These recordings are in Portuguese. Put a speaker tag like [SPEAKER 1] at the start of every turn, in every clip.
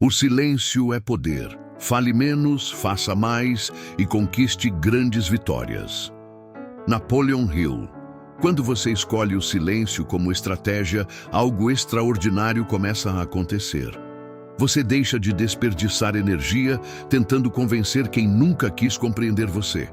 [SPEAKER 1] O silêncio é poder. Fale menos, faça mais e conquiste grandes vitórias. Napoleon Hill. Quando você escolhe o silêncio como estratégia, algo extraordinário começa a acontecer. Você deixa de desperdiçar energia tentando convencer quem nunca quis compreender você.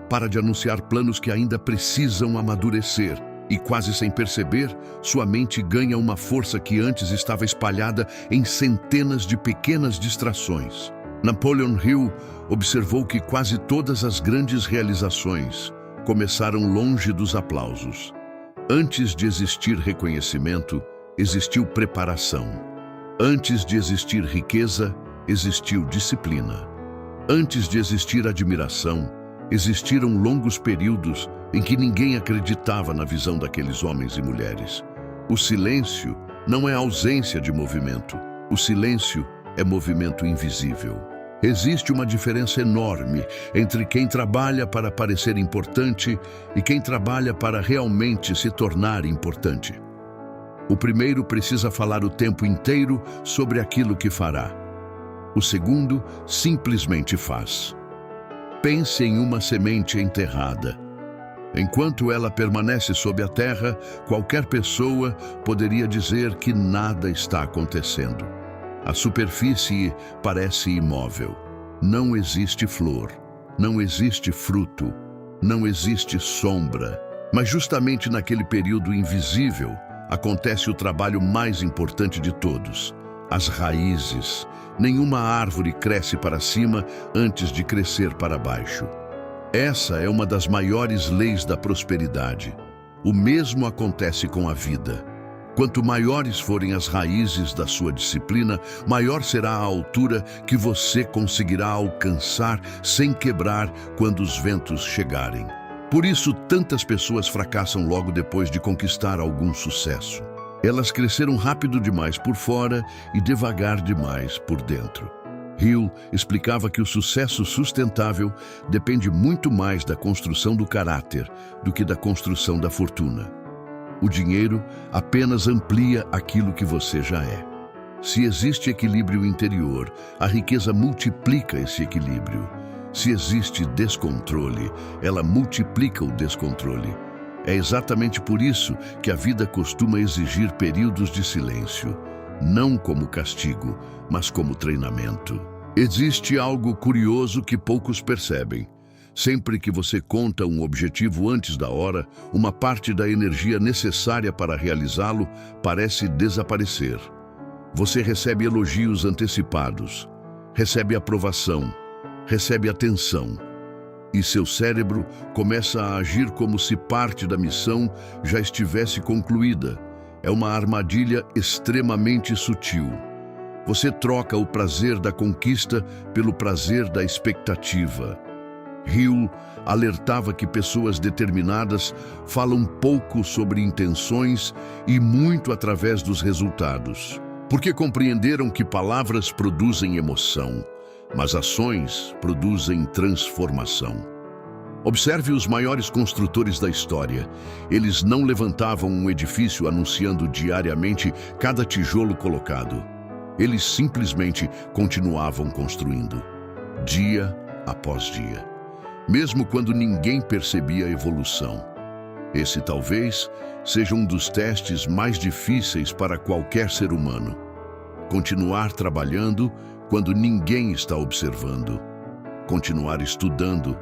[SPEAKER 1] Para de anunciar planos que ainda precisam amadurecer. E quase sem perceber, sua mente ganha uma força que antes estava espalhada em centenas de pequenas distrações. Napoleon Hill observou que quase todas as grandes realizações começaram longe dos aplausos. Antes de existir reconhecimento, existiu preparação. Antes de existir riqueza, existiu disciplina. Antes de existir admiração, existiram longos períodos em que ninguém acreditava na visão daqueles homens e mulheres. O silêncio não é ausência de movimento. O silêncio é movimento invisível. Existe uma diferença enorme entre quem trabalha para parecer importante e quem trabalha para realmente se tornar importante. O primeiro precisa falar o tempo inteiro sobre aquilo que fará. O segundo simplesmente faz. Pense em uma semente enterrada. Enquanto ela permanece sob a terra, qualquer pessoa poderia dizer que nada está acontecendo. A superfície parece imóvel. Não existe flor, não existe fruto, não existe sombra. Mas justamente naquele período invisível, acontece o trabalho mais importante de todos: as raízes. Nenhuma árvore cresce para cima antes de crescer para baixo. Essa é uma das maiores leis da prosperidade. O mesmo acontece com a vida. Quanto maiores forem as raízes da sua disciplina, maior será a altura que você conseguirá alcançar sem quebrar quando os ventos chegarem. Por isso, tantas pessoas fracassam logo depois de conquistar algum sucesso. Elas cresceram rápido demais por fora e devagar demais por dentro. Hill explicava que o sucesso sustentável depende muito mais da construção do caráter do que da construção da fortuna. O dinheiro apenas amplia aquilo que você já é. Se existe equilíbrio interior, a riqueza multiplica esse equilíbrio. Se existe descontrole, ela multiplica o descontrole. É exatamente por isso que a vida costuma exigir períodos de silêncio, não como castigo, mas como treinamento. Existe algo curioso que poucos percebem. Sempre que você conta um objetivo antes da hora, uma parte da energia necessária para realizá-lo parece desaparecer. Você recebe elogios antecipados, recebe aprovação, recebe atenção. E seu cérebro começa a agir como se parte da missão já estivesse concluída. É uma armadilha extremamente sutil. Você troca o prazer da conquista pelo prazer da expectativa. Hill alertava que pessoas determinadas falam pouco sobre intenções e muito através dos resultados, porque compreenderam que palavras produzem emoção, mas ações produzem transformação. Observe os maiores construtores da história. Eles não levantavam um edifício anunciando diariamente cada tijolo colocado. Eles simplesmente continuavam construindo, dia após dia, mesmo quando ninguém percebia a evolução. Esse talvez seja um dos testes mais difíceis para qualquer ser humano. Continuar trabalhando quando ninguém está observando. Continuar estudando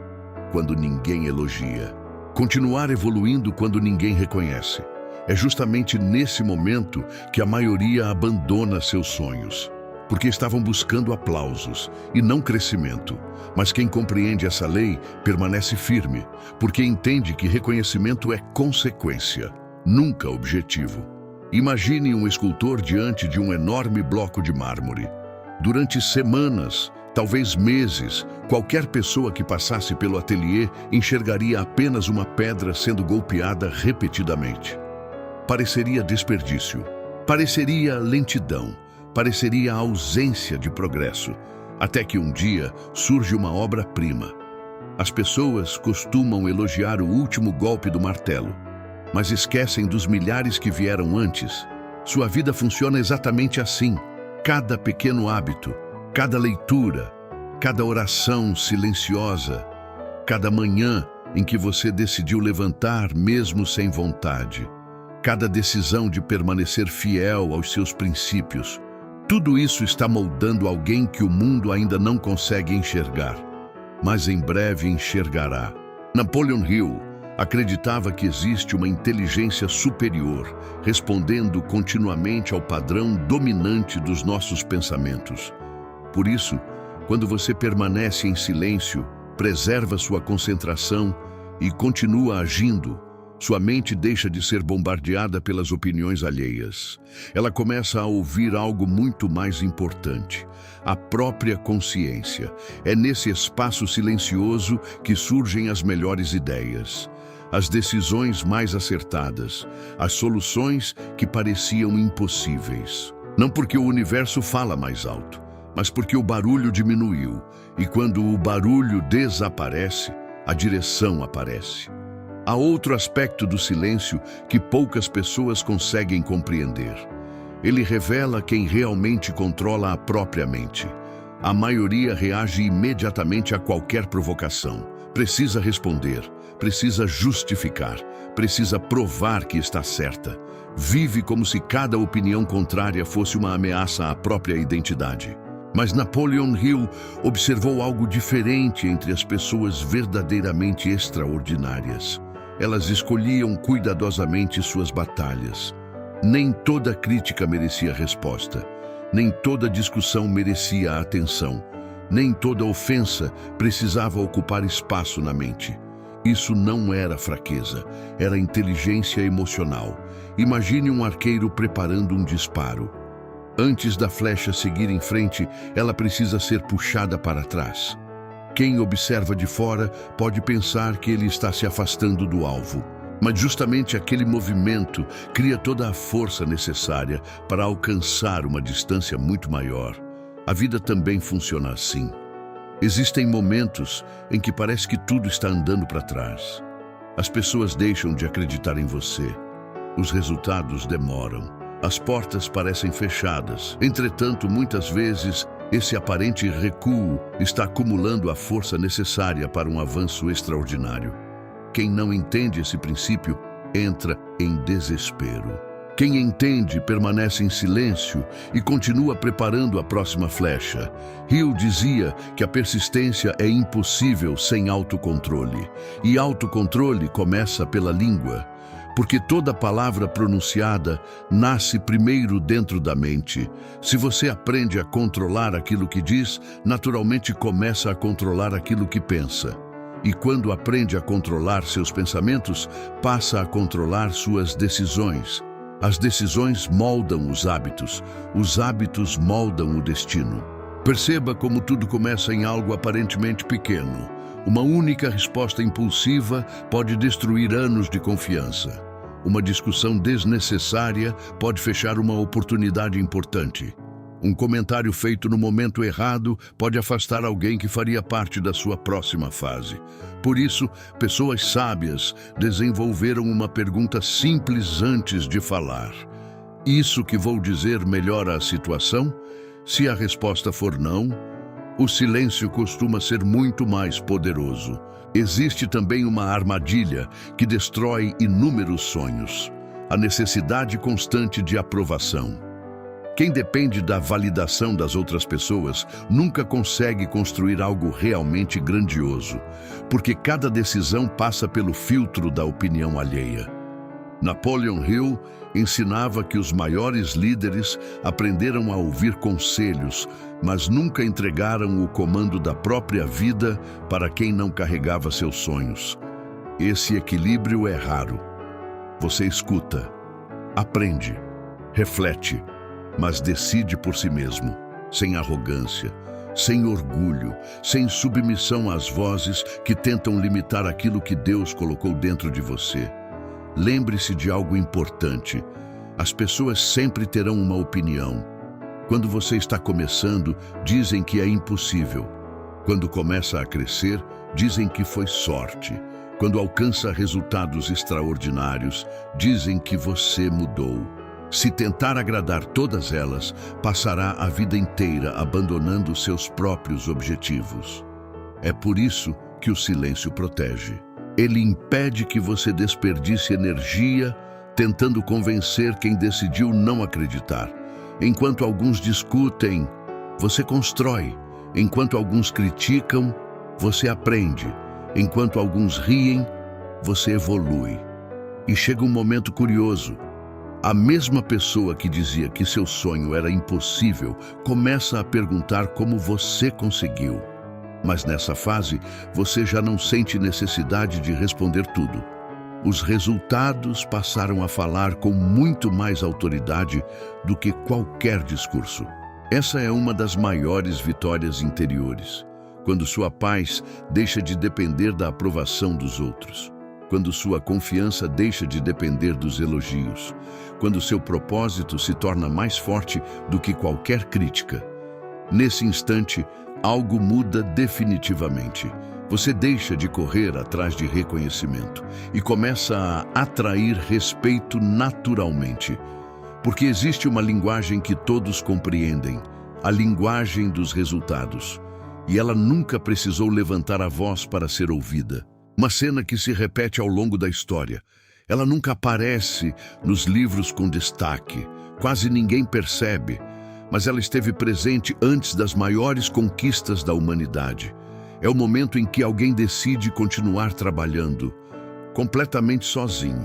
[SPEAKER 1] quando ninguém elogia. Continuar evoluindo quando ninguém reconhece. É justamente nesse momento que a maioria abandona seus sonhos, porque estavam buscando aplausos e não crescimento. Mas quem compreende essa lei permanece firme, porque entende que reconhecimento é consequência, nunca objetivo. Imagine um escultor diante de um enorme bloco de mármore. Durante semanas, talvez meses, qualquer pessoa que passasse pelo ateliê enxergaria apenas uma pedra sendo golpeada repetidamente. Pareceria desperdício, pareceria lentidão, pareceria ausência de progresso, até que um dia surge uma obra-prima. As pessoas costumam elogiar o último golpe do martelo, mas esquecem dos milhares que vieram antes. Sua vida funciona exatamente assim. Cada pequeno hábito, cada leitura, cada oração silenciosa, cada manhã em que você decidiu levantar mesmo sem vontade, cada decisão de permanecer fiel aos seus princípios, tudo isso está moldando alguém que o mundo ainda não consegue enxergar, mas em breve enxergará. Napoleon Hill acreditava que existe uma inteligência superior, respondendo continuamente ao padrão dominante dos nossos pensamentos. Por isso, quando você permanece em silêncio, preserva sua concentração e continua agindo, sua mente deixa de ser bombardeada pelas opiniões alheias. Ela começa a ouvir algo muito mais importante, a própria consciência. É nesse espaço silencioso que surgem as melhores ideias, as decisões mais acertadas, as soluções que pareciam impossíveis. Não porque o universo fala mais alto, mas porque o barulho diminuiu, e quando o barulho desaparece, a direção aparece. Há outro aspecto do silêncio que poucas pessoas conseguem compreender. Ele revela quem realmente controla a própria mente. A maioria reage imediatamente a qualquer provocação. Precisa responder, precisa justificar, precisa provar que está certa. Vive como se cada opinião contrária fosse uma ameaça à própria identidade. Mas Napoleon Hill observou algo diferente entre as pessoas verdadeiramente extraordinárias. Elas escolhiam cuidadosamente suas batalhas. Nem toda crítica merecia resposta, nem toda discussão merecia atenção, nem toda ofensa precisava ocupar espaço na mente. Isso não era fraqueza, era inteligência emocional. Imagine um arqueiro preparando um disparo. Antes da flecha seguir em frente, ela precisa ser puxada para trás. Quem observa de fora pode pensar que ele está se afastando do alvo. Mas justamente aquele movimento cria toda a força necessária para alcançar uma distância muito maior. A vida também funciona assim. Existem momentos em que parece que tudo está andando para trás. As pessoas deixam de acreditar em você. Os resultados demoram. As portas parecem fechadas. Entretanto, muitas vezes, esse aparente recuo está acumulando a força necessária para um avanço extraordinário. Quem não entende esse princípio entra em desespero. Quem entende permanece em silêncio e continua preparando a próxima flecha. Hill dizia que a persistência é impossível sem autocontrole. E autocontrole começa pela língua. Porque toda palavra pronunciada nasce primeiro dentro da mente. Se você aprende a controlar aquilo que diz, naturalmente começa a controlar aquilo que pensa. E quando aprende a controlar seus pensamentos, passa a controlar suas decisões. As decisões moldam os hábitos moldam o destino. Perceba como tudo começa em algo aparentemente pequeno. Uma única resposta impulsiva pode destruir anos de confiança. Uma discussão desnecessária pode fechar uma oportunidade importante. Um comentário feito no momento errado pode afastar alguém que faria parte da sua próxima fase. Por isso, pessoas sábias desenvolveram uma pergunta simples antes de falar. Isso que vou dizer melhora a situação? Se a resposta for não, o silêncio costuma ser muito mais poderoso. Existe também uma armadilha que destrói inúmeros sonhos: a necessidade constante de aprovação. Quem depende da validação das outras pessoas nunca consegue construir algo realmente grandioso, porque cada decisão passa pelo filtro da opinião alheia. Napoleon Hill ensinava que os maiores líderes aprenderam a ouvir conselhos, mas nunca entregaram o comando da própria vida para quem não carregava seus sonhos. Esse equilíbrio é raro. Você escuta, aprende, reflete, mas decide por si mesmo, sem arrogância, sem orgulho, sem submissão às vozes que tentam limitar aquilo que Deus colocou dentro de você. Lembre-se de algo importante: as pessoas sempre terão uma opinião. Quando você está começando, dizem que é impossível. Quando começa a crescer, dizem que foi sorte. Quando alcança resultados extraordinários, dizem que você mudou. Se tentar agradar todas elas, passará a vida inteira abandonando seus próprios objetivos. É por isso que o silêncio protege. Ele impede que você desperdice energia tentando convencer quem decidiu não acreditar. Enquanto alguns discutem, você constrói. Enquanto alguns criticam, você aprende. Enquanto alguns riem, você evolui. E chega um momento curioso. A mesma pessoa que dizia que seu sonho era impossível começa a perguntar como você conseguiu. Mas nessa fase, você já não sente necessidade de responder tudo. Os resultados passaram a falar com muito mais autoridade do que qualquer discurso. Essa é uma das maiores vitórias interiores, quando sua paz deixa de depender da aprovação dos outros, quando sua confiança deixa de depender dos elogios, quando seu propósito se torna mais forte do que qualquer crítica. Nesse instante, algo muda definitivamente. Você deixa de correr atrás de reconhecimento e começa a atrair respeito naturalmente. Porque existe uma linguagem que todos compreendem, a linguagem dos resultados. E ela nunca precisou levantar a voz para ser ouvida. Uma cena que se repete ao longo da história. Ela nunca aparece nos livros com destaque. Quase ninguém percebe. Mas ela esteve presente antes das maiores conquistas da humanidade. É o momento em que alguém decide continuar trabalhando, completamente sozinho,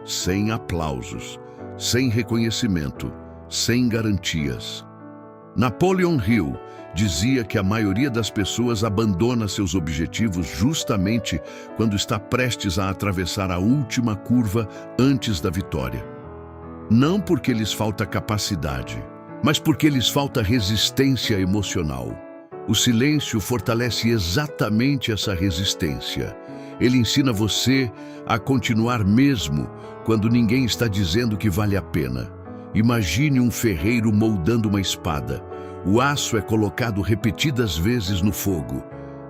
[SPEAKER 1] sem aplausos, sem reconhecimento, sem garantias. Napoleon Hill dizia que a maioria das pessoas abandona seus objetivos justamente quando está prestes a atravessar a última curva antes da vitória. Não porque lhes falta capacidade, mas porque lhes falta resistência emocional. O silêncio fortalece exatamente essa resistência. Ele ensina você a continuar mesmo quando ninguém está dizendo que vale a pena. Imagine um ferreiro moldando uma espada. O aço é colocado repetidas vezes no fogo.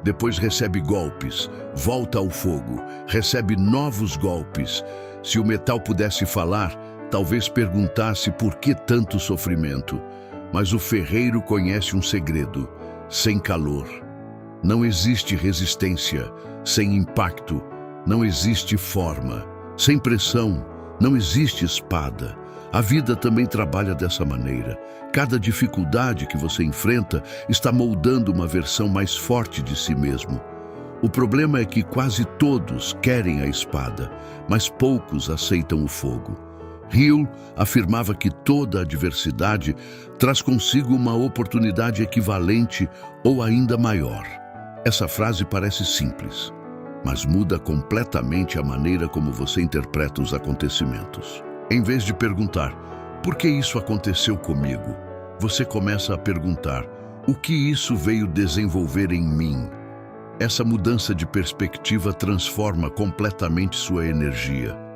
[SPEAKER 1] Depois recebe golpes, volta ao fogo, recebe novos golpes. Se o metal pudesse falar, talvez perguntasse por que tanto sofrimento. Mas o ferreiro conhece um segredo. Sem calor, não existe resistência. Sem impacto, não existe forma. Sem pressão, não existe espada. A vida também trabalha dessa maneira. Cada dificuldade que você enfrenta está moldando uma versão mais forte de si mesmo. O problema é que quase todos querem a espada, mas poucos aceitam o fogo. Hill afirmava que toda adversidade traz consigo uma oportunidade equivalente ou ainda maior. Essa frase parece simples, mas muda completamente a maneira como você interpreta os acontecimentos. Em vez de perguntar, por que isso aconteceu comigo? Você começa a perguntar, o que isso veio desenvolver em mim? Essa mudança de perspectiva transforma completamente sua energia.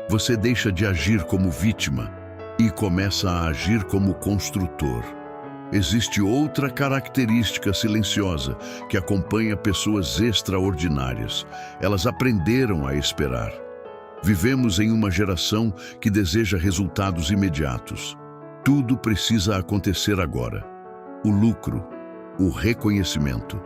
[SPEAKER 1] Você deixa de agir como vítima e começa a agir como construtor. Existe outra característica silenciosa que acompanha pessoas extraordinárias. Elas aprenderam a esperar. Vivemos em uma geração que deseja resultados imediatos. Tudo precisa acontecer agora. O lucro, o reconhecimento,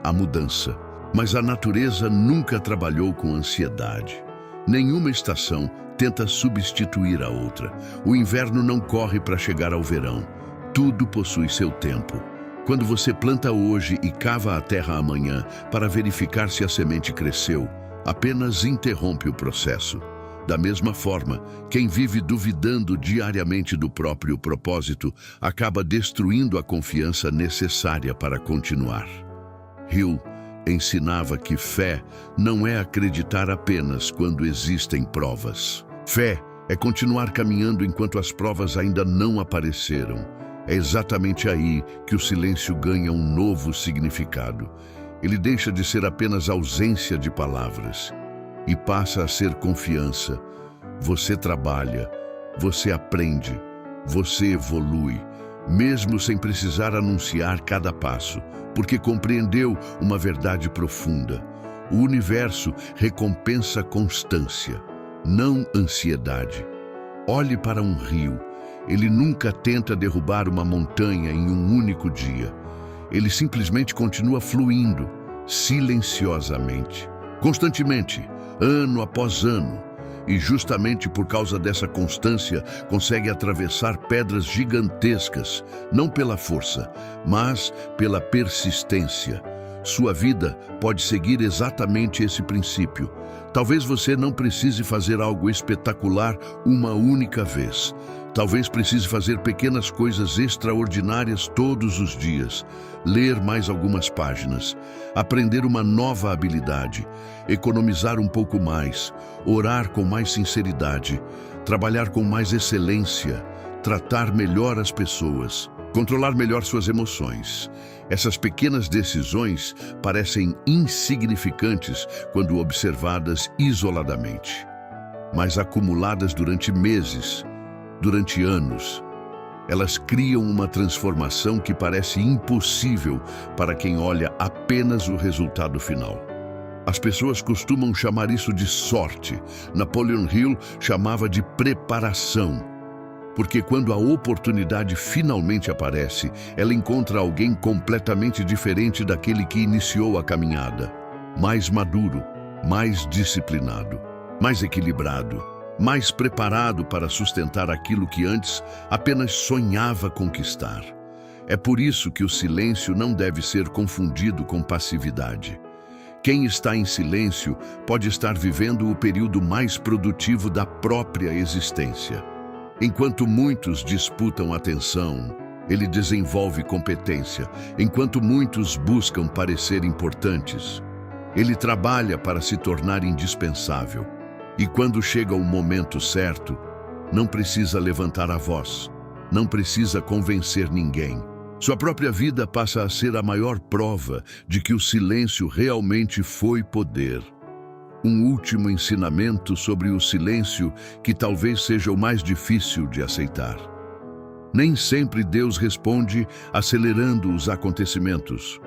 [SPEAKER 1] a mudança. Mas a natureza nunca trabalhou com ansiedade. Nenhuma estação tenta substituir a outra. O inverno não corre para chegar ao verão. Tudo possui seu tempo. Quando você planta hoje e cava a terra amanhã para verificar se a semente cresceu, apenas interrompe o processo. Da mesma forma, quem vive duvidando diariamente do próprio propósito acaba destruindo a confiança necessária para continuar. Hill ensinava que fé não é acreditar apenas quando existem provas. Fé é continuar caminhando enquanto as provas ainda não apareceram. É exatamente aí que o silêncio ganha um novo significado. Ele deixa de ser apenas ausência de palavras e passa a ser confiança. Você trabalha, você aprende, você evolui, mesmo sem precisar anunciar cada passo, porque compreendeu uma verdade profunda. O universo recompensa constância, não ansiedade. Olhe para um rio. Ele nunca tenta derrubar uma montanha em um único dia. Ele simplesmente continua fluindo, silenciosamente, constantemente, ano após ano. E justamente por causa dessa constância, consegue atravessar pedras gigantescas, não pela força, mas pela persistência. Sua vida pode seguir exatamente esse princípio. Talvez você não precise fazer algo espetacular uma única vez. Talvez precise fazer pequenas coisas extraordinárias todos os dias. Ler mais algumas páginas, aprender uma nova habilidade, economizar um pouco mais, orar com mais sinceridade, trabalhar com mais excelência, tratar melhor as pessoas, controlar melhor suas emoções. Essas pequenas decisões parecem insignificantes quando observadas isoladamente, mas acumuladas durante meses, durante anos, elas criam uma transformação que parece impossível para quem olha apenas o resultado final. As pessoas costumam chamar isso de sorte. Napoleon Hill chamava de preparação. Porque quando a oportunidade finalmente aparece, ela encontra alguém completamente diferente daquele que iniciou a caminhada. Mais maduro, mais disciplinado, mais equilibrado, mais preparado para sustentar aquilo que antes apenas sonhava conquistar. É por isso que o silêncio não deve ser confundido com passividade. Quem está em silêncio pode estar vivendo o período mais produtivo da própria existência. Enquanto muitos disputam atenção, ele desenvolve competência. Enquanto muitos buscam parecer importantes, ele trabalha para se tornar indispensável. E quando chega o momento certo, não precisa levantar a voz, não precisa convencer ninguém. Sua própria vida passa a ser a maior prova de que o silêncio realmente foi poder. Um último ensinamento sobre o silêncio que talvez seja o mais difícil de aceitar. Nem sempre Deus responde acelerando os acontecimentos.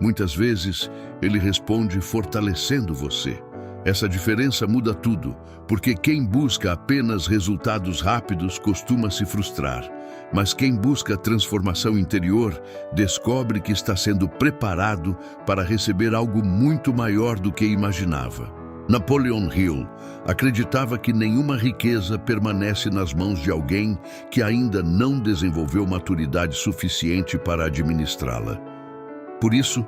[SPEAKER 1] Muitas vezes, Ele responde fortalecendo você. Essa diferença muda tudo, porque quem busca apenas resultados rápidos costuma se frustrar. Mas quem busca transformação interior descobre que está sendo preparado para receber algo muito maior do que imaginava. Napoleon Hill acreditava que nenhuma riqueza permanece nas mãos de alguém que ainda não desenvolveu maturidade suficiente para administrá-la. Por isso,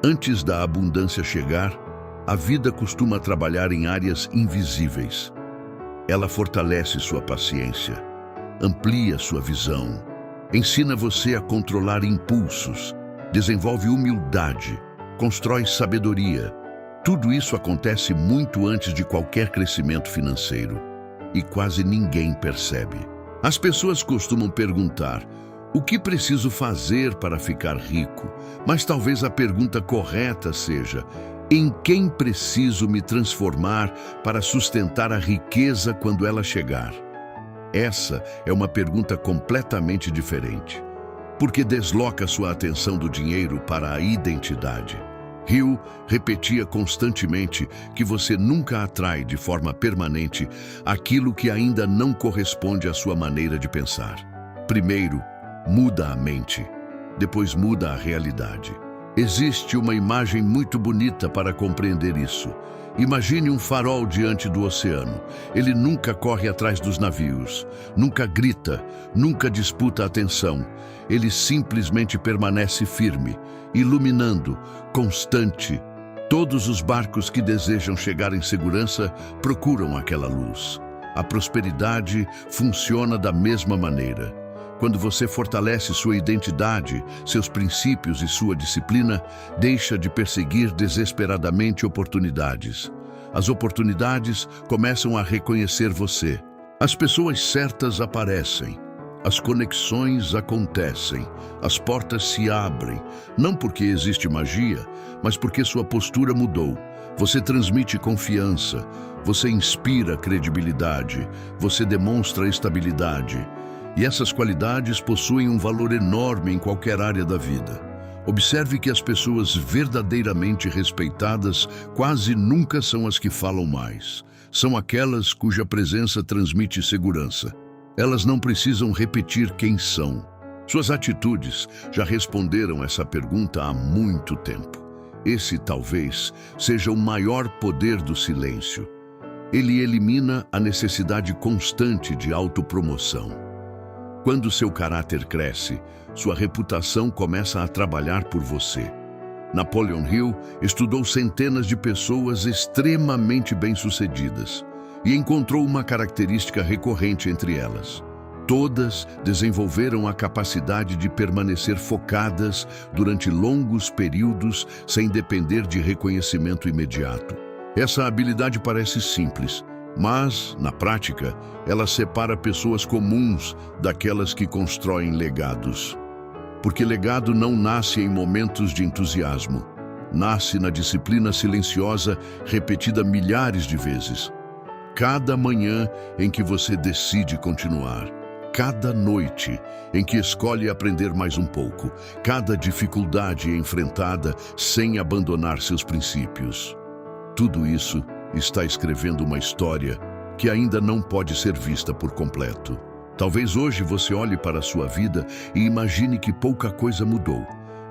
[SPEAKER 1] antes da abundância chegar, a vida costuma trabalhar em áreas invisíveis. Ela fortalece sua paciência, amplia sua visão, ensina você a controlar impulsos, desenvolve humildade, constrói sabedoria. Tudo isso acontece muito antes de qualquer crescimento financeiro e quase ninguém percebe. As pessoas costumam perguntar: o que preciso fazer para ficar rico? Mas talvez a pergunta correta seja: em quem preciso me transformar para sustentar a riqueza quando ela chegar? Essa é uma pergunta completamente diferente, porque desloca sua atenção do dinheiro para a identidade. Hill repetia constantemente que você nunca atrai de forma permanente aquilo que ainda não corresponde à sua maneira de pensar. Primeiro, muda a mente, depois muda a realidade. Existe uma imagem muito bonita para compreender isso. Imagine um farol diante do oceano. Ele nunca corre atrás dos navios, nunca grita, nunca disputa atenção. Ele simplesmente permanece firme, iluminando, constante. Todos os barcos que desejam chegar em segurança procuram aquela luz. A prosperidade funciona da mesma maneira. Quando você fortalece sua identidade, seus princípios e sua disciplina, deixa de perseguir desesperadamente oportunidades. As oportunidades começam a reconhecer você. As pessoas certas aparecem. As conexões acontecem. As portas se abrem. Não porque existe magia, mas porque sua postura mudou. Você transmite confiança. Você inspira credibilidade. Você demonstra estabilidade. E essas qualidades possuem um valor enorme em qualquer área da vida. Observe que as pessoas verdadeiramente respeitadas quase nunca são as que falam mais. são aquelas cuja presença transmite segurança. Elas não precisam repetir quem são. Suas atitudes já responderam essa pergunta há muito tempo. Esse, talvez, seja o maior poder do silêncio. Ele elimina a necessidade constante de autopromoção. Quando seu caráter cresce, sua reputação começa a trabalhar por você. Napoleon Hill estudou centenas de pessoas extremamente bem-sucedidas e encontrou uma característica recorrente entre elas. Todas desenvolveram a capacidade de permanecer focadas durante longos períodos sem depender de reconhecimento imediato. Essa habilidade parece simples, mas, na prática, ela separa pessoas comuns daquelas que constroem legados. Porque legado não nasce em momentos de entusiasmo. Nasce na disciplina silenciosa repetida milhares de vezes. Cada manhã em que você decide continuar. Cada noite em que escolhe aprender mais um pouco. Cada dificuldade enfrentada sem abandonar seus princípios. Tudo isso está escrevendo uma história que ainda não pode ser vista por completo. Talvez hoje você olhe para a sua vida e imagine que pouca coisa mudou.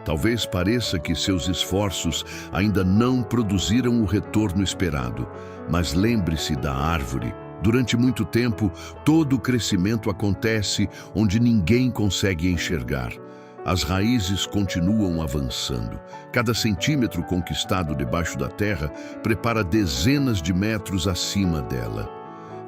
[SPEAKER 1] Talvez pareça que seus esforços ainda não produziram o retorno esperado. Mas lembre-se da árvore. Durante muito tempo, todo o crescimento acontece onde ninguém consegue enxergar. As raízes continuam avançando. Cada centímetro conquistado debaixo da terra prepara dezenas de metros acima dela.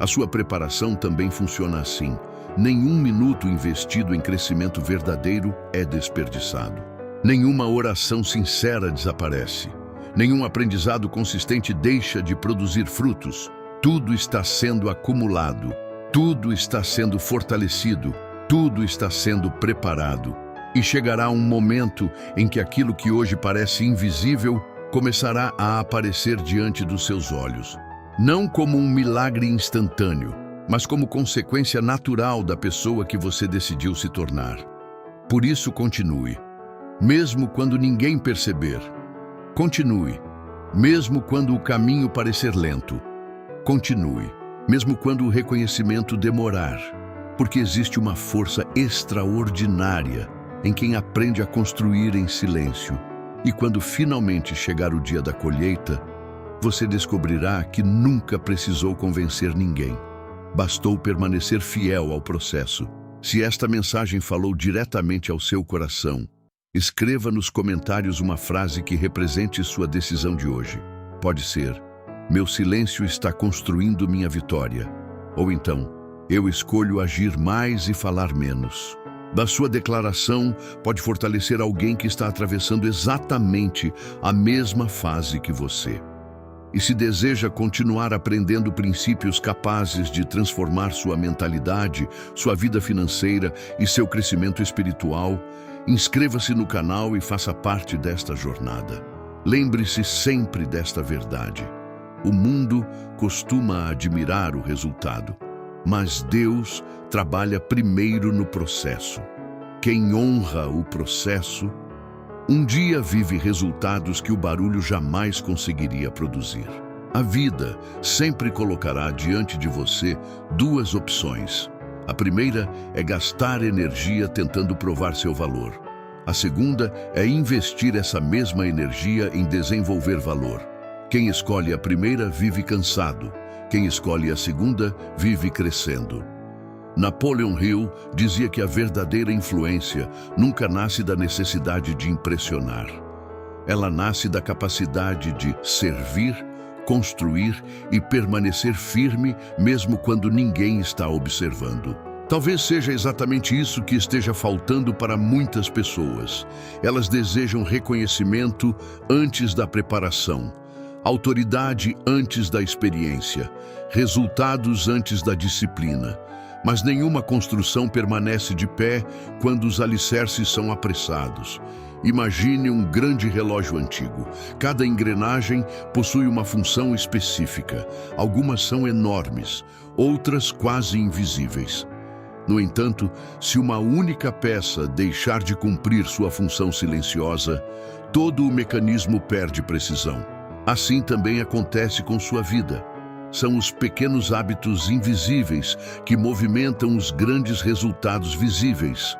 [SPEAKER 1] A sua preparação também funciona assim. Nenhum minuto investido em crescimento verdadeiro é desperdiçado. Nenhuma oração sincera desaparece. Nenhum aprendizado consistente deixa de produzir frutos. Tudo está sendo acumulado. Tudo está sendo fortalecido. Tudo está sendo preparado. E chegará um momento em que aquilo que hoje parece invisível começará a aparecer diante dos seus olhos. Não como um milagre instantâneo, mas como consequência natural da pessoa que você decidiu se tornar. Por isso, continue. Mesmo quando ninguém perceber. Continue. Mesmo quando o caminho parecer lento. Continue. Mesmo quando o reconhecimento demorar. Porque existe uma força extraordinária em quem aprende a construir em silêncio. E quando finalmente chegar o dia da colheita, você descobrirá que nunca precisou convencer ninguém. Bastou permanecer fiel ao processo. Se esta mensagem falou diretamente ao seu coração, escreva nos comentários uma frase que represente sua decisão de hoje. Pode ser: meu silêncio está construindo minha vitória. Ou então: eu escolho agir mais e falar menos. Da sua declaração pode fortalecer alguém que está atravessando exatamente a mesma fase que você. E se deseja continuar aprendendo princípios capazes de transformar sua mentalidade, sua vida financeira e seu crescimento espiritual, inscreva-se no canal e faça parte desta jornada. Lembre-se sempre desta verdade. O mundo costuma admirar o resultado, mas Deus trabalha primeiro no processo. Quem honra o processo, um dia vive resultados que o barulho jamais conseguiria produzir. A vida sempre colocará diante de você duas opções. A primeira é gastar energia tentando provar seu valor. A segunda é investir essa mesma energia em desenvolver valor. Quem escolhe a primeira vive cansado. Quem escolhe a segunda vive crescendo. Napoleon Hill dizia que a verdadeira influência nunca nasce da necessidade de impressionar. Ela nasce da capacidade de servir, construir e permanecer firme mesmo quando ninguém está observando. Talvez seja exatamente isso que esteja faltando para muitas pessoas. Elas desejam reconhecimento antes da preparação, autoridade antes da experiência, resultados antes da disciplina. Mas nenhuma construção permanece de pé quando os alicerces são apressados. Imagine um grande relógio antigo. Cada engrenagem possui uma função específica. Algumas são enormes, outras quase invisíveis. No entanto, se uma única peça deixar de cumprir sua função silenciosa, todo o mecanismo perde precisão. Assim também acontece com sua vida. São os pequenos hábitos invisíveis que movimentam os grandes resultados visíveis.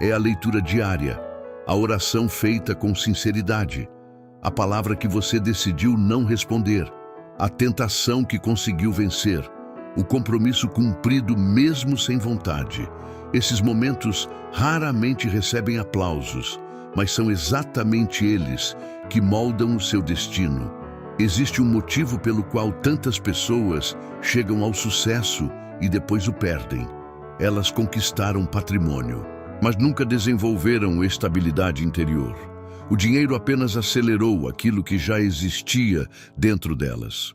[SPEAKER 1] É a leitura diária, a oração feita com sinceridade, a palavra que você decidiu não responder, a tentação que conseguiu vencer, o compromisso cumprido mesmo sem vontade. Esses momentos raramente recebem aplausos, mas são exatamente eles que moldam o seu destino. Existe um motivo pelo qual tantas pessoas chegam ao sucesso e depois o perdem. Elas conquistaram patrimônio, mas nunca desenvolveram estabilidade interior. O dinheiro apenas acelerou aquilo que já existia dentro delas.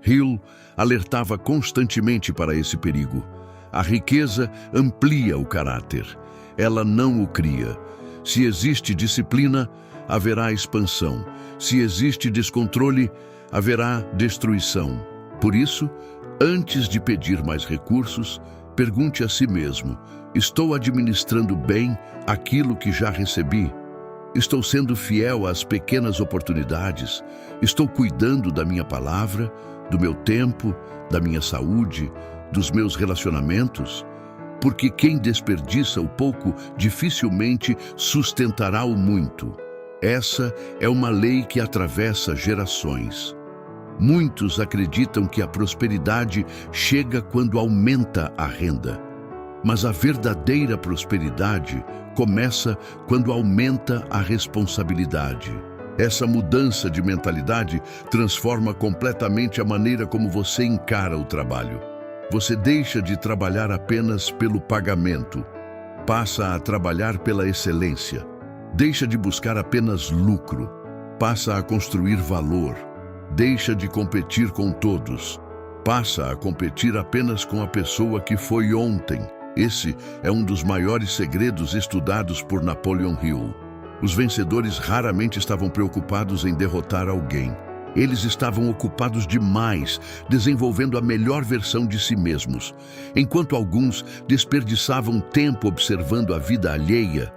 [SPEAKER 1] Hill alertava constantemente para esse perigo. A riqueza amplia o caráter. Ela não o cria. Se existe disciplina, haverá expansão. Se existe descontrole, haverá destruição. Por isso, antes de pedir mais recursos, pergunte a si mesmo: estou administrando bem aquilo que já recebi? Estou sendo fiel às pequenas oportunidades? Estou cuidando da minha palavra, do meu tempo, da minha saúde, dos meus relacionamentos? Porque quem desperdiça o pouco dificilmente sustentará o muito. Essa é uma lei que atravessa gerações. Muitos acreditam que a prosperidade chega quando aumenta a renda. Mas a verdadeira prosperidade começa quando aumenta a responsabilidade. Essa mudança de mentalidade transforma completamente a maneira como você encara o trabalho. Você deixa de trabalhar apenas pelo pagamento, passa a trabalhar pela excelência. Deixa de buscar apenas lucro, passa a construir valor. Deixa de competir com todos, passa a competir apenas com a pessoa que foi ontem. Esse é um dos maiores segredos estudados por Napoleon Hill. Os vencedores raramente estavam preocupados em derrotar alguém. Eles estavam ocupados demais, desenvolvendo a melhor versão de si mesmos. Enquanto alguns desperdiçavam tempo observando a vida alheia,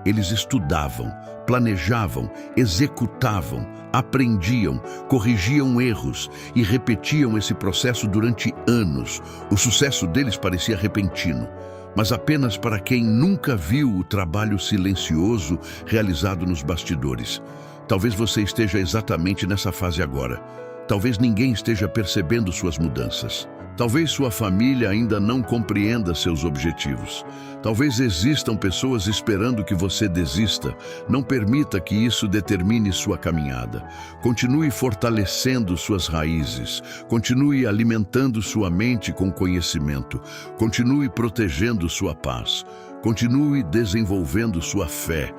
[SPEAKER 1] eles estudavam, planejavam, executavam, aprendiam, corrigiam erros e repetiam esse processo durante anos. O sucesso deles parecia repentino, mas apenas para quem nunca viu o trabalho silencioso realizado nos bastidores. Talvez você esteja exatamente nessa fase agora. Talvez ninguém esteja percebendo suas mudanças. Talvez sua família ainda não compreenda seus objetivos. Talvez existam pessoas esperando que você desista. Não permita que isso determine sua caminhada. Continue fortalecendo suas raízes. Continue alimentando sua mente com conhecimento. Continue protegendo sua paz. Continue desenvolvendo sua fé.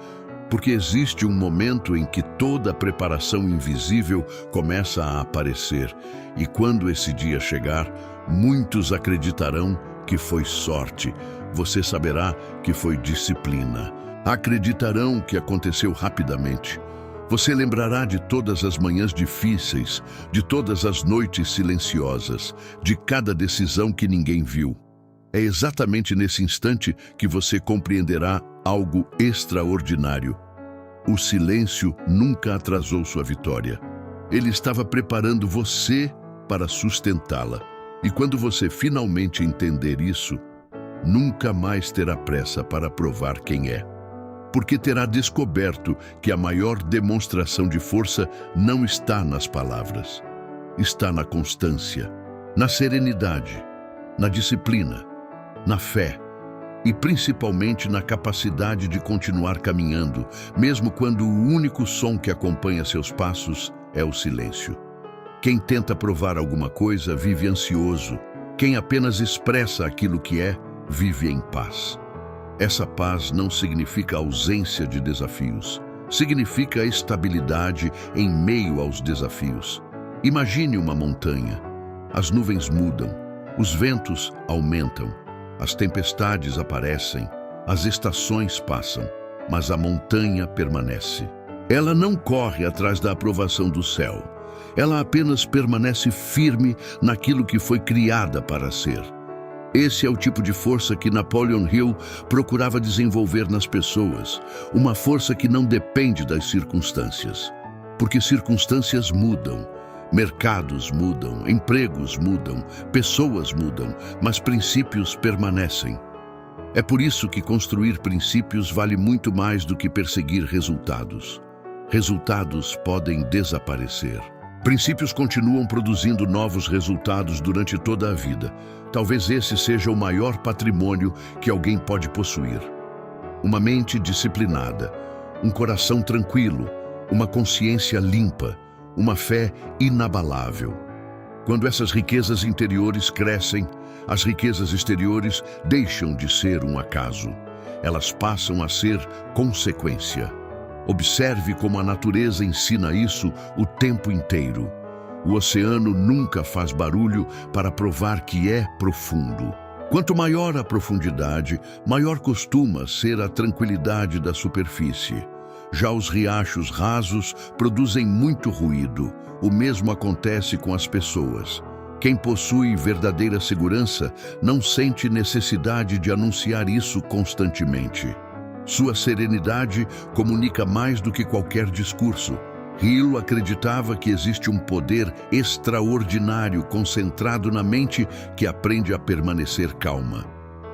[SPEAKER 1] Porque existe um momento em que toda a preparação invisível começa a aparecer. E quando esse dia chegar, muitos acreditarão que foi sorte. Você saberá que foi disciplina. Acreditarão que aconteceu rapidamente. Você lembrará de todas as manhãs difíceis, de todas as noites silenciosas, de cada decisão que ninguém viu. É exatamente nesse instante que você compreenderá algo extraordinário. O silêncio nunca atrasou sua vitória. Ele estava preparando você para sustentá-la. E quando você finalmente entender isso, nunca mais terá pressa para provar quem é. Porque terá descoberto que a maior demonstração de força não está nas palavras. Está na constância, na serenidade, na disciplina, na fé e principalmente na capacidade de continuar caminhando, mesmo quando o único som que acompanha seus passos é o silêncio. Quem tenta provar alguma coisa vive ansioso. Quem apenas expressa aquilo que é, vive em paz. Essa paz não significa ausência de desafios. Significa estabilidade em meio aos desafios. Imagine uma montanha. As nuvens mudam, os ventos aumentam, as tempestades aparecem, as estações passam, mas a montanha permanece. Ela não corre atrás da aprovação do céu. Ela apenas permanece firme naquilo que foi criada para ser. Esse é o tipo de força que Napoleon Hill procurava desenvolver nas pessoas, uma força que não depende das circunstâncias. Porque circunstâncias mudam, Mercados mudam, empregos mudam, pessoas mudam, mas princípios permanecem. É por isso que construir princípios vale muito mais do que perseguir resultados. Resultados podem desaparecer. Princípios continuam produzindo novos resultados durante toda a vida. Talvez esse seja o maior patrimônio que alguém pode possuir. Uma mente disciplinada, um coração tranquilo, uma consciência limpa, uma fé inabalável. Quando essas riquezas interiores crescem, as riquezas exteriores deixam de ser um acaso. Elas passam a ser consequência. Observe como a natureza ensina isso o tempo inteiro. O oceano nunca faz barulho para provar que é profundo. Quanto maior a profundidade, maior costuma ser a tranquilidade da superfície. Já os riachos rasos produzem muito ruído. O mesmo acontece com as pessoas. Quem possui verdadeira segurança não sente necessidade de anunciar isso constantemente. Sua serenidade comunica mais do que qualquer discurso. Hill acreditava que existe um poder extraordinário concentrado na mente que aprende a permanecer calma.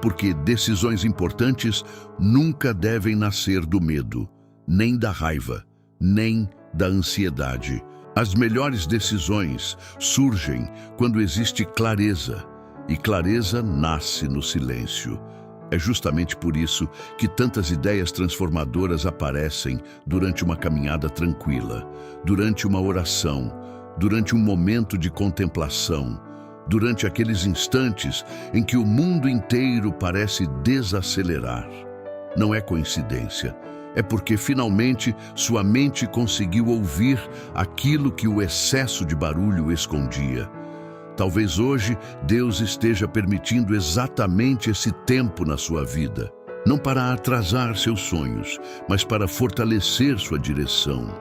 [SPEAKER 1] Porque decisões importantes nunca devem nascer do medo, nem da raiva, nem da ansiedade. As melhores decisões surgem quando existe clareza, e clareza nasce no silêncio. É justamente por isso que tantas ideias transformadoras aparecem durante uma caminhada tranquila, durante uma oração, durante um momento de contemplação, durante aqueles instantes em que o mundo inteiro parece desacelerar. Não é coincidência. É porque finalmente sua mente conseguiu ouvir aquilo que o excesso de barulho escondia. Talvez hoje Deus esteja permitindo exatamente esse tempo na sua vida, não para atrasar seus sonhos, mas para fortalecer sua direção.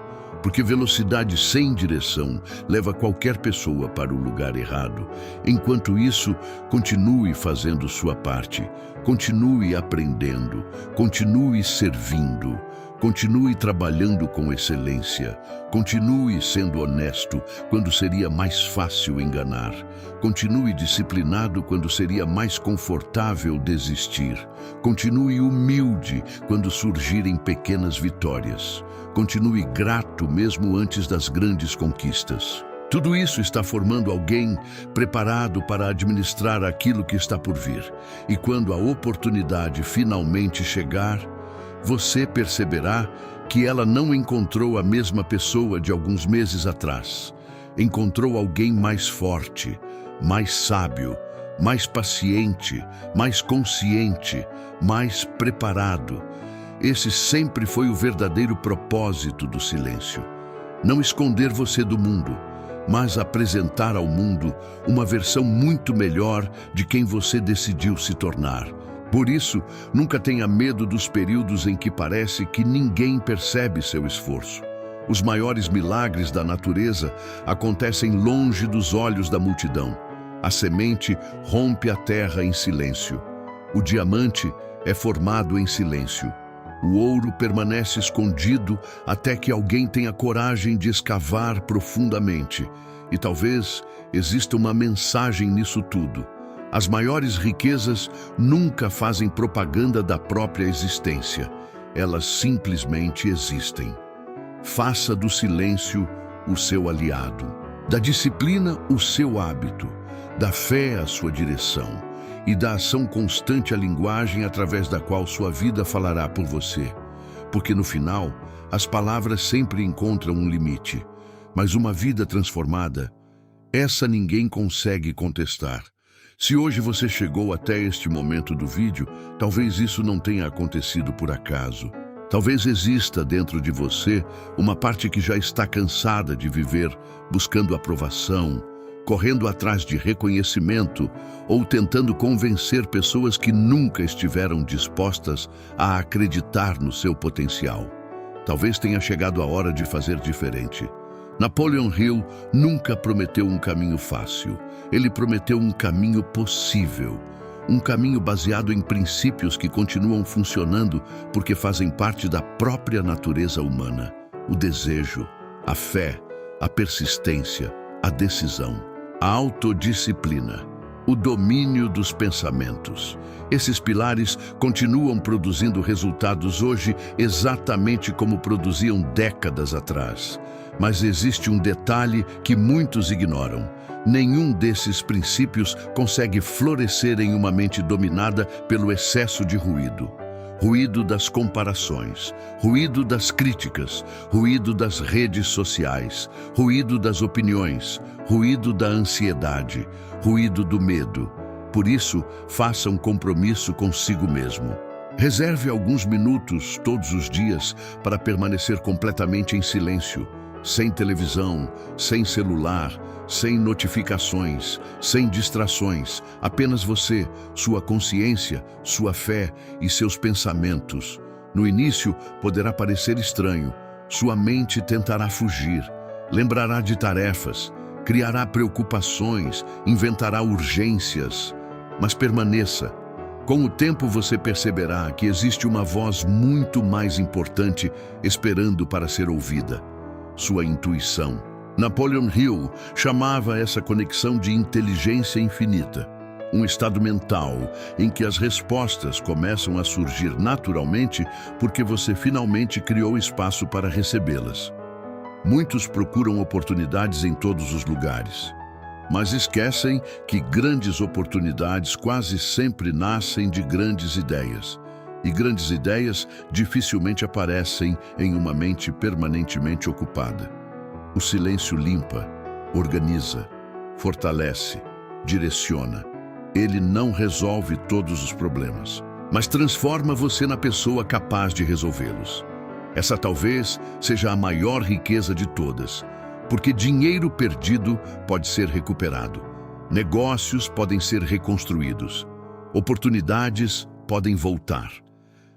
[SPEAKER 1] Porque velocidade sem direção leva qualquer pessoa para o lugar errado. Enquanto isso, continue fazendo sua parte, continue aprendendo, continue servindo, continue trabalhando com excelência, continue sendo honesto quando seria mais fácil enganar, continue disciplinado quando seria mais confortável desistir, continue humilde quando surgirem pequenas vitórias. Continue grato mesmo antes das grandes conquistas. Tudo isso está formando alguém preparado para administrar aquilo que está por vir. E quando a oportunidade finalmente chegar, você perceberá que ela não encontrou a mesma pessoa de alguns meses atrás. Encontrou alguém mais forte, mais sábio, mais paciente, mais consciente, mais preparado. Esse sempre foi o verdadeiro propósito do silêncio. Não esconder você do mundo, mas apresentar ao mundo uma versão muito melhor de quem você decidiu se tornar. Por isso, nunca tenha medo dos períodos em que parece que ninguém percebe seu esforço. Os maiores milagres da natureza acontecem longe dos olhos da multidão. A semente rompe a terra em silêncio. O diamante é formado em silêncio. O ouro permanece escondido até que alguém tenha coragem de escavar profundamente. E talvez exista uma mensagem nisso tudo. As maiores riquezas nunca fazem propaganda da própria existência. Elas simplesmente existem. Faça do silêncio o seu aliado, da disciplina o seu hábito, da fé a sua direção e da ação constante a linguagem através da qual sua vida falará por você. Porque no final, as palavras sempre encontram um limite, mas uma vida transformada, essa ninguém consegue contestar. Se hoje você chegou até este momento do vídeo, talvez isso não tenha acontecido por acaso. Talvez exista dentro de você uma parte que já está cansada de viver buscando aprovação, correndo atrás de reconhecimento ou tentando convencer pessoas que nunca estiveram dispostas a acreditar no seu potencial. Talvez tenha chegado a hora de fazer diferente. Napoleon Hill nunca prometeu um caminho fácil. Ele prometeu um caminho possível. Um caminho baseado em princípios que continuam funcionando porque fazem parte da própria natureza humana. O desejo, a fé, a persistência, a decisão, a autodisciplina, o domínio dos pensamentos. Esses pilares continuam produzindo resultados hoje exatamente como produziam décadas atrás. Mas existe um detalhe que muitos ignoram. Nenhum desses princípios consegue florescer em uma mente dominada pelo excesso de ruído. Ruído das comparações, ruído das críticas, ruído das redes sociais, ruído das opiniões, ruído da ansiedade, ruído do medo. Por isso, faça um compromisso consigo mesmo. Reserve alguns minutos todos os dias para permanecer completamente em silêncio, sem televisão, sem celular, sem notificações, sem distrações, apenas você, sua consciência, sua fé e seus pensamentos. No início, poderá parecer estranho. Sua mente tentará fugir, lembrará de tarefas, criará preocupações, inventará urgências. Mas permaneça. Com o tempo você perceberá que existe uma voz muito mais importante esperando para ser ouvida. Sua intuição. Napoleon Hill chamava essa conexão de inteligência infinita, um estado mental em que as respostas começam a surgir naturalmente porque você finalmente criou espaço para recebê-las. Muitos procuram oportunidades em todos os lugares, mas esquecem que grandes oportunidades quase sempre nascem de grandes ideias. E grandes ideias dificilmente aparecem em uma mente permanentemente ocupada. O silêncio limpa, organiza, fortalece, direciona. Ele não resolve todos os problemas, mas transforma você na pessoa capaz de resolvê-los. Essa talvez seja a maior riqueza de todas, porque dinheiro perdido pode ser recuperado, negócios podem ser reconstruídos, oportunidades podem voltar.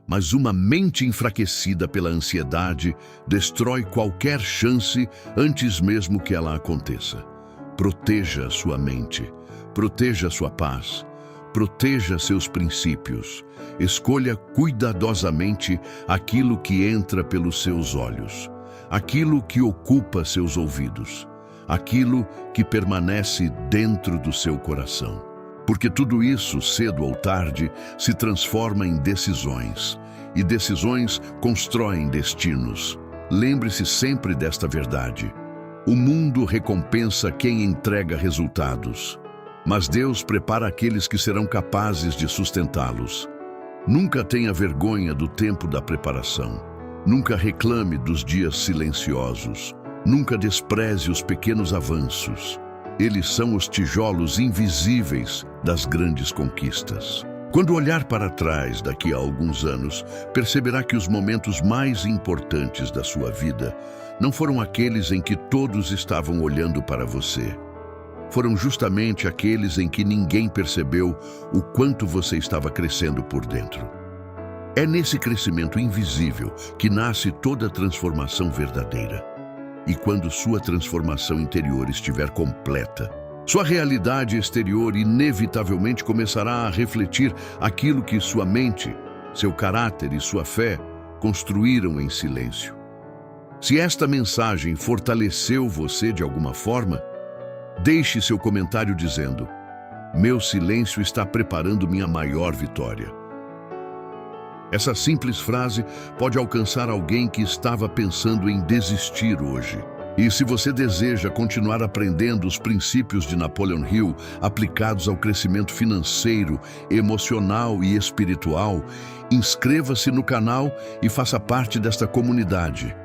[SPEAKER 1] Mas uma mente enfraquecida pela ansiedade destrói qualquer chance antes mesmo que ela aconteça. Proteja sua mente, proteja sua paz, proteja seus princípios. Escolha cuidadosamente aquilo que entra pelos seus olhos, aquilo que ocupa seus ouvidos, aquilo que permanece dentro do seu coração. Porque tudo isso, cedo ou tarde, se transforma em decisões, e decisões constroem destinos. Lembre-se sempre desta verdade. O mundo recompensa quem entrega resultados, mas Deus prepara aqueles que serão capazes de sustentá-los. Nunca tenha vergonha do tempo da preparação. Nunca reclame dos dias silenciosos. Nunca despreze os pequenos avanços. Eles são os tijolos invisíveis das grandes conquistas. Quando olhar para trás daqui a alguns anos, perceberá que os momentos mais importantes da sua vida não foram aqueles em que todos estavam olhando para você. Foram justamente aqueles em que ninguém percebeu o quanto você estava crescendo por dentro. É nesse crescimento invisível que nasce toda a transformação verdadeira. E quando sua transformação interior estiver completa, sua realidade exterior inevitavelmente começará a refletir aquilo que sua mente, seu caráter e sua fé construíram em silêncio. Se esta mensagem fortaleceu você de alguma forma, deixe seu comentário dizendo: "Meu silêncio está preparando minha maior vitória." Essa simples frase pode alcançar alguém que estava pensando em desistir hoje. E se você deseja continuar aprendendo os princípios de Napoleon Hill aplicados ao crescimento financeiro, emocional e espiritual, inscreva-se no canal e faça parte desta comunidade.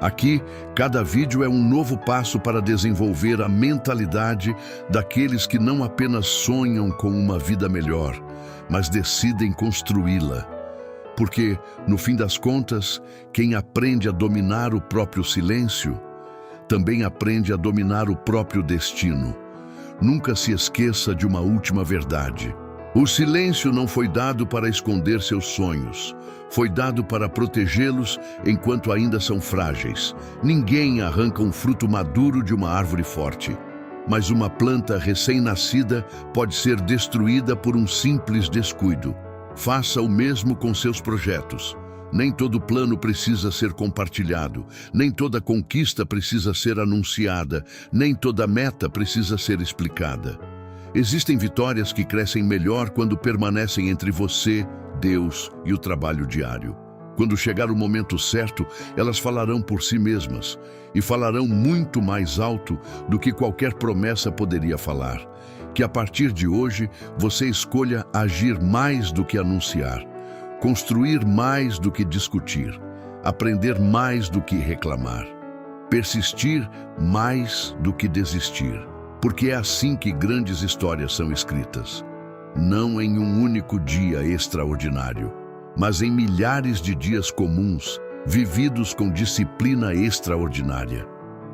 [SPEAKER 1] Aqui, cada vídeo é um novo passo para desenvolver a mentalidade daqueles que não apenas sonham com uma vida melhor, mas decidem construí-la. Porque, no fim das contas, quem aprende a dominar o próprio silêncio, também aprende a dominar o próprio destino. Nunca se esqueça de uma última verdade. O silêncio não foi dado para esconder seus sonhos. Foi dado para protegê-los enquanto ainda são frágeis. Ninguém arranca um fruto maduro de uma árvore forte. Mas uma planta recém-nascida pode ser destruída por um simples descuido. Faça o mesmo com seus projetos. Nem todo plano precisa ser compartilhado, nem toda conquista precisa ser anunciada, nem toda meta precisa ser explicada. Existem vitórias que crescem melhor quando permanecem entre você, Deus e o trabalho diário. Quando chegar o momento certo, elas falarão por si mesmas e falarão muito mais alto do que qualquer promessa poderia falar. Que a partir de hoje você escolha agir mais do que anunciar, construir mais do que discutir, aprender mais do que reclamar, persistir mais do que desistir, porque é assim que grandes histórias são escritas. Não em um único dia extraordinário, mas em milhares de dias comuns, vividos com disciplina extraordinária.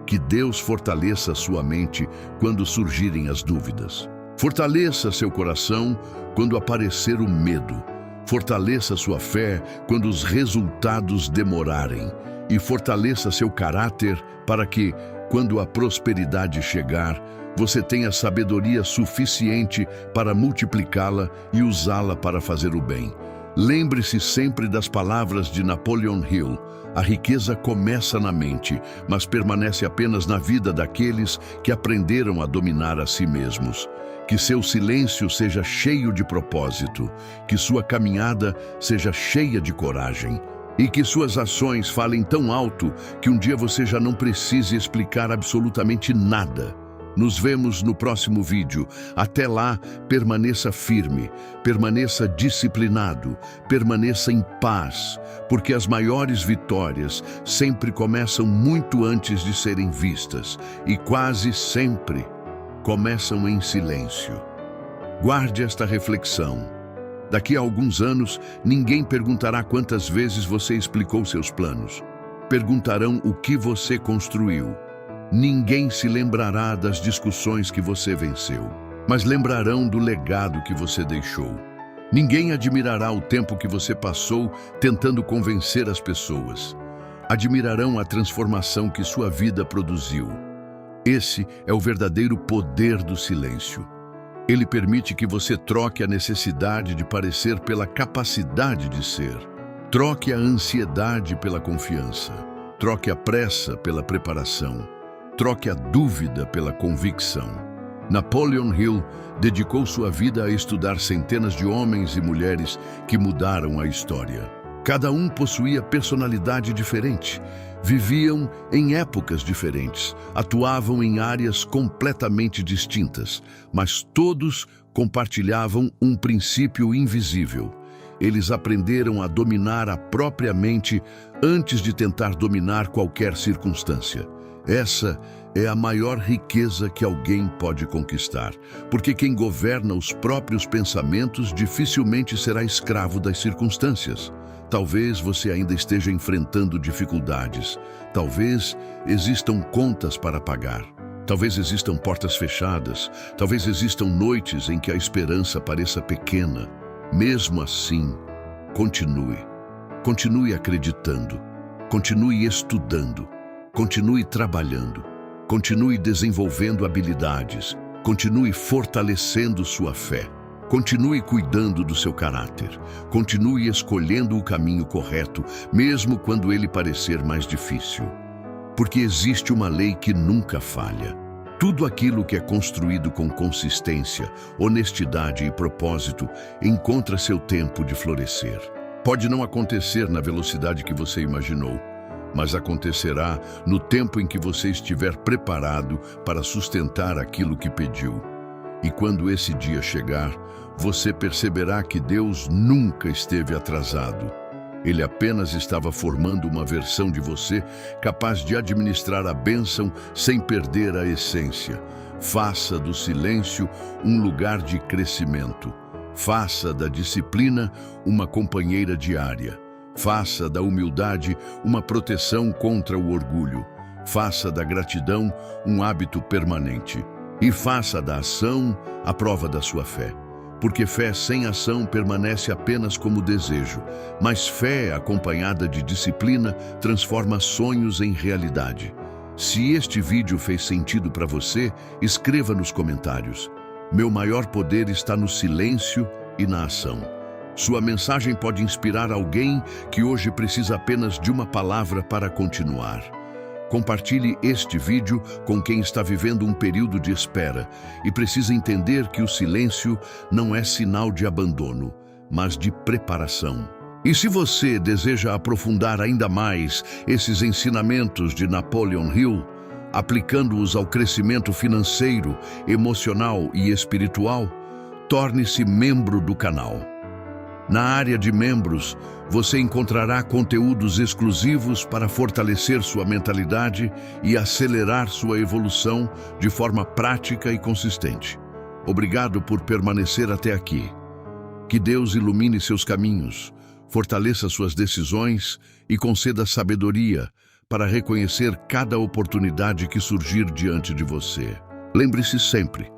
[SPEAKER 1] Que Deus fortaleça sua mente quando surgirem as dúvidas. Fortaleça seu coração quando aparecer o medo. Fortaleça sua fé quando os resultados demorarem. E fortaleça seu caráter para que, quando a prosperidade chegar, você tenha sabedoria suficiente para multiplicá-la e usá-la para fazer o bem. Lembre-se sempre das palavras de Napoleon Hill: a riqueza começa na mente, mas permanece apenas na vida daqueles que aprenderam a dominar a si mesmos. Que seu silêncio seja cheio de propósito, que sua caminhada seja cheia de coragem e que suas ações falem tão alto que um dia você já não precise explicar absolutamente nada. Nos vemos no próximo vídeo. Até lá, permaneça firme, permaneça disciplinado, permaneça em paz, porque as maiores vitórias sempre começam muito antes de serem vistas e quase sempre começam em silêncio. Guarde esta reflexão. Daqui a alguns anos, ninguém perguntará quantas vezes você explicou seus planos. Perguntarão o que você construiu. Ninguém se lembrará das discussões que você venceu, mas lembrarão do legado que você deixou. Ninguém admirará o tempo que você passou tentando convencer as pessoas. Admirarão a transformação que sua vida produziu. Esse é o verdadeiro poder do silêncio. Ele permite que você troque a necessidade de parecer pela capacidade de ser. Troque a ansiedade pela confiança. Troque a pressa pela preparação. Troque a dúvida pela convicção. Napoleon Hill dedicou sua vida a estudar centenas de homens e mulheres que mudaram a história. Cada um possuía personalidade diferente, viviam em épocas diferentes, atuavam em áreas completamente distintas, mas todos compartilhavam um princípio invisível. Eles aprenderam a dominar a própria mente antes de tentar dominar qualquer circunstância. Essa é a maior riqueza que alguém pode conquistar, porque quem governa os próprios pensamentos dificilmente será escravo das circunstâncias. Talvez você ainda esteja enfrentando dificuldades, talvez existam contas para pagar, talvez existam portas fechadas, talvez existam noites em que a esperança pareça pequena. Mesmo assim, continue acreditando, continue estudando, continue trabalhando, continue desenvolvendo habilidades, continue fortalecendo sua fé, continue cuidando do seu caráter, continue escolhendo o caminho correto, mesmo quando ele parecer mais difícil. Porque existe uma lei que nunca falha. Tudo aquilo que é construído com consistência, honestidade e propósito encontra seu tempo de florescer. Pode não acontecer na velocidade que você imaginou, mas acontecerá no tempo em que você estiver preparado para sustentar aquilo que pediu. E quando esse dia chegar, você perceberá que Deus nunca esteve atrasado. Ele apenas estava formando uma versão de você capaz de administrar a bênção sem perder a essência. Faça do silêncio um lugar de crescimento. Faça da disciplina uma companheira diária. Faça da humildade uma proteção contra o orgulho. Faça da gratidão um hábito permanente. E faça da ação a prova da sua fé. Porque fé sem ação permanece apenas como desejo, mas fé acompanhada de disciplina transforma sonhos em realidade. Se este vídeo fez sentido para você, escreva nos comentários. Meu maior poder está no silêncio e na ação. Sua mensagem pode inspirar alguém que hoje precisa apenas de uma palavra para continuar. Compartilhe este vídeo com quem está vivendo um período de espera e precisa entender que o silêncio não é sinal de abandono, mas de preparação. E se você deseja aprofundar ainda mais esses ensinamentos de Napoleon Hill, aplicando-os ao crescimento financeiro, emocional e espiritual, torne-se membro do canal. Na área de membros, você encontrará conteúdos exclusivos para fortalecer sua mentalidade e acelerar sua evolução de forma prática e consistente. Obrigado por permanecer até aqui. Que Deus ilumine seus caminhos, fortaleça suas decisões e conceda sabedoria para reconhecer cada oportunidade que surgir diante de você. Lembre-se sempre,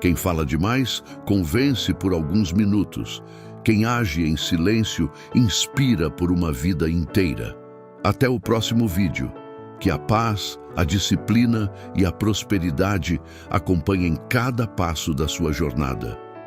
[SPEAKER 1] quem fala demais convence por alguns minutos. Quem age em silêncio inspira por uma vida inteira. Até o próximo vídeo. Que a paz, a disciplina e a prosperidade acompanhem cada passo da sua jornada.